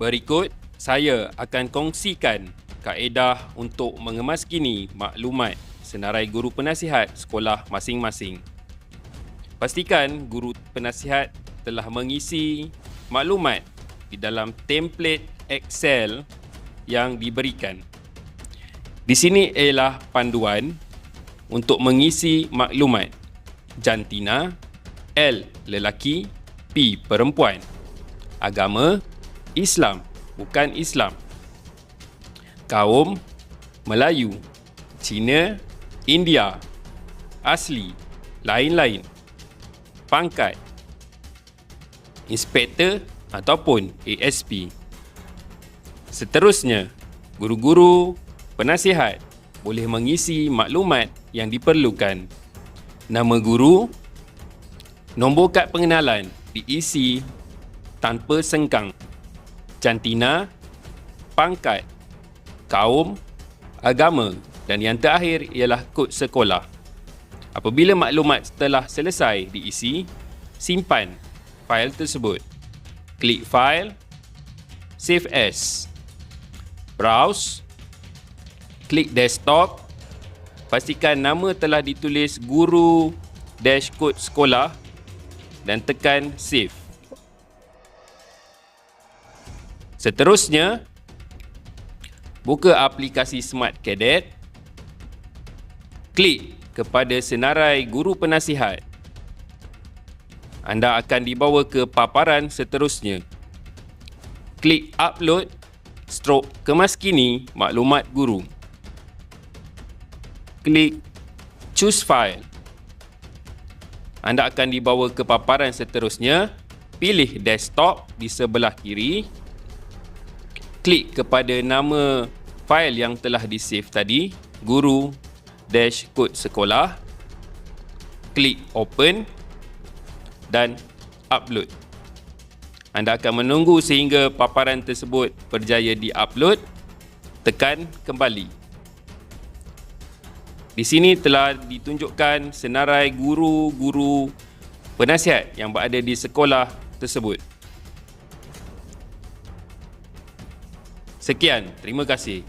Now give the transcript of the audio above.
Berikut, saya akan kongsikan kaedah untuk mengemaskini maklumat senarai guru penasihat sekolah masing-masing. Pastikan guru penasihat telah mengisi maklumat di dalam template Excel yang diberikan. Di sini ialah panduan untuk mengisi maklumat. Jantina, L lelaki, P perempuan. Agama, Islam, bukan Islam. Kaum, Melayu, Cina, India, asli, lain-lain. Pangkat, inspektor ataupun ASP. Seterusnya, guru-guru penasihat boleh mengisi maklumat yang diperlukan. Nama guru, nombor kad pengenalan diisi tanpa sengkang. Jantina, pangkat, kaum, agama dan yang terakhir ialah kod sekolah. Apabila maklumat telah selesai diisi, simpan fail tersebut. Klik file, save as, browse, klik desktop, pastikan nama telah ditulis guru kod sekolah dan tekan save. Seterusnya, buka aplikasi Smart Cadet, klik kepada senarai guru penasihat. Anda akan dibawa ke paparan seterusnya. Klik upload / kemaskini maklumat guru. Klik choose file. Anda akan dibawa ke paparan seterusnya. Pilih desktop di sebelah kiri. Klik kepada nama fail yang telah di-save tadi, guru kod sekolah. Klik open dan upload. Anda akan menunggu sehingga paparan tersebut berjaya di-upload. Tekan kembali. Di sini telah ditunjukkan senarai guru-guru penasihat yang berada di sekolah tersebut. Sekian, terima kasih.